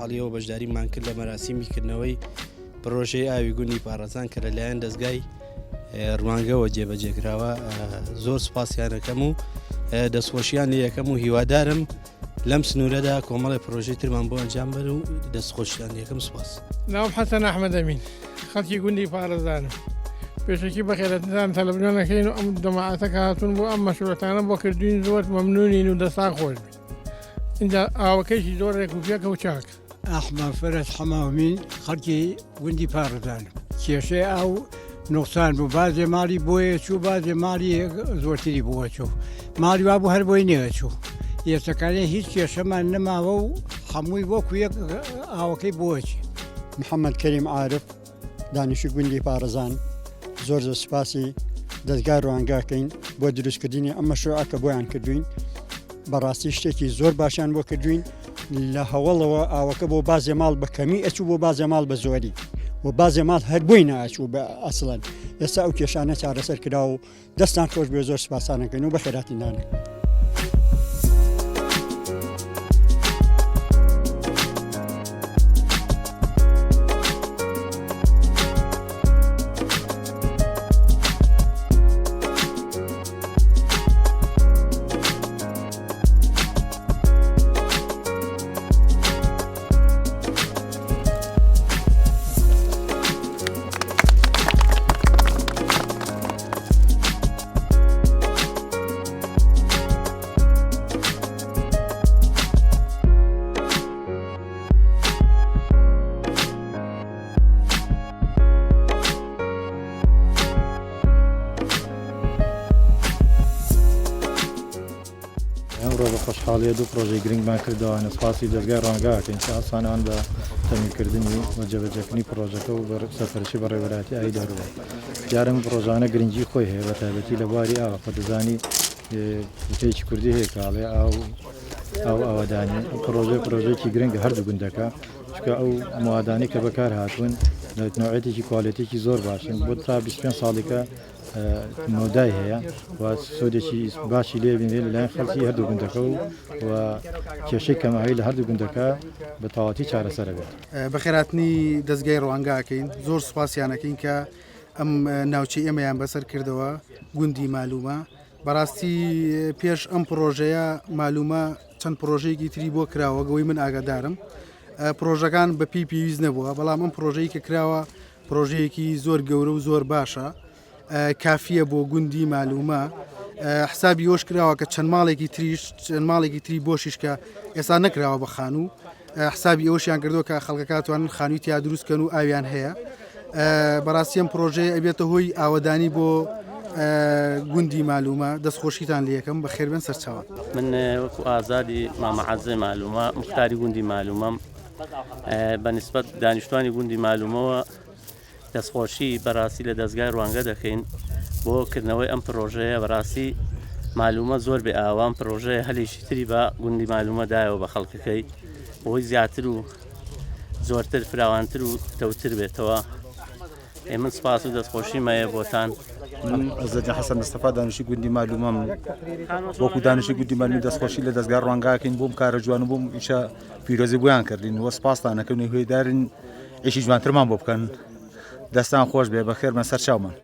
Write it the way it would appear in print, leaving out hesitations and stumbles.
خۆشحاڵیەوە بەشداریمان کرد لە مەراسیمیکردنەوەی پرۆژەی ئاوی گوندی پارێزان کە لەلایەن دەستگای ڕوانگەوە جێبەجێکراوە. زۆر سوپاسیان دەکەم و دەستخۆشیان لێ یەکەم و هیوادارم لەم سنوورەدا کۆمەڵی پرۆژەی ترمان بۆ ئەنجام بن و دەستخۆشیان یەکەم سوپاس. ناوم حەسەن ئەحمەد ئەمین، خەڵکی گوندی پارێزانم. پێشەکی بەخێرەتتان تەلەڤیزیۆنەکەین و ئەم جەماعەتە هاتوون بۆ ئەم مەشروعەتانە بۆ کردوین زۆر مەمنونین و دەستان خۆش بین. اینجا ئاوەکەیشی زۆر ڕێکوپێکە و چاک. ئەحمەد فەرەس حەماومین، خەڵکی گوندی پارێزانم. کێشەی ئاو نوقسان بوو، بازێ ماڵی بۆیە چوو، بازێ ماڵی زۆرتری بووە چوو، ماڵی وا بوو هەر بۆی نێوە چوو. ئێستەکانی هیچ کێشەمان نەماوە و هەمووی وەکو یەک ئاوەکەی بۆچی. محەممەد کەریم عارف، دانیشتوی گوندی پارێزان، زۆر سوپاسی دەستگای ڕوانگاکەین بۆ دروستکردنی ئەم مەشروعە بۆیان کردوین. بەڕاستی شتێکی زۆر باشیان بۆ کردوین. لە هەوڵەوە ئاوەکە بۆ بازێ ماڵ بە کەمی ئەچوو، بۆ بازێ ماڵ بە زۆری و بازێ ماڵ هەر بووی ناچوو بە ئەسڵەن. ئێستا ئەو کێشانە چارەسەر کرا و دەستان خۆش بێ، زۆر سوپاسانەکەین و بە خێراتیندانە. ئەمڕۆ بە خۆشحاڵیە دوو پرۆژەی گرنگمان کردەوە. سپاسی دەستگای ڕوانگاکەین کە ئاسانان بە تەمینکردنی و جێبەجێکردنی پرۆژەکە و سەرپەرشتی بە ڕێوەبەری ئاوی دەروە. دیارم پرۆژانە گرنگی خۆی هەیە، بە تایبەتی لە بواری ئاوە خۆ دەزانی وتەیەکی کوردی هەیە کاڵێ ئاوادانی. پرۆژەیەکی گرنگە هەردوو گوندەکە، چکە ئەو موادانی کە بەکار هاتوون لە نوعەتێکی کواڵیتێکی زۆر باشن، بۆ تا 25 ساڵێکە نۆدای هەیە و سودێکی باشی لێبینێ لەلایەن خەڵکی هەردوو گوندەکە و کێشەی کەماهی لە هەردوو گوندەکە بە تەواوەتی چارەسەر بێت. بەخێراتنی دەستگای ڕوانگاکەین، زۆر سوپاسیانەکەین کە ئەم ناوچەی ئێمەیان بەسەر کردەوە گوندی مالومە. بەڕاستی پێش ئەم پرۆژەیە مالومە چەند پرۆژەیەکی تری بۆ کراوە، گەوەی من ئاگادارم پرۆژەکان بە پێویست نەبووە، بەڵام ئەم پرۆژەی کە کراوە پرۆژەیەکی زۆر گەورە و زۆر باشە، کافیە بۆ گوندی مالومە. حسابی ئەوش کراوە کە چەند ماڵێکی تری بۆشیش کە ئێستا نەکراوە بە خانوو، حسابی ئەوشیان کردووە کە خەڵکەکاتوان خانووی تیا دروستکەن و ئاویان هەیە. بەڕاستی ئەم پرۆژەیە ئەبێتە هۆی ئاوەدانی بۆ گوندی مالومە. دەستخۆشیتان لێ یەکەم، بەخێربێن سەرچاوات. من وەکو ئازادی مامەعەزەی مالومە، مختاری گوندی مالومەم، بەنسبەت دانیشتوانی گوندی مالومەوە دەستخۆشی بەڕاستی لە دەستگای ڕوانگە دەکەین بۆ کردنەوەی ئەم پرۆژەیە. بەڕاستی مالومە زۆر بێ ئاوام پرۆژەیە هەلێکی تری بە گوندی مالومە دایەوە بە خەڵکەکەی بۆی زیاتر و زۆرتر فراوانتر و تەوتر بێتەوە. من سپاس و دەستخۆشیمەیە بۆتان. من ئەزەدی حەسەن مستەفا، دانیشتوی گوندی مالومەم. وەکو دانیشتوی گوندی مالومە دەستخۆشی لە دەستگای ڕوانگاکەین بۆم کارە جوان و بۆم ئیشە پیرۆزی بۆیان کردین وە سپاستان دەکەین، هۆیدارین ئیشی جوانترمان بۆ بکەن. دەستان خۆش بێ، بەخێربێن سەرچاومان.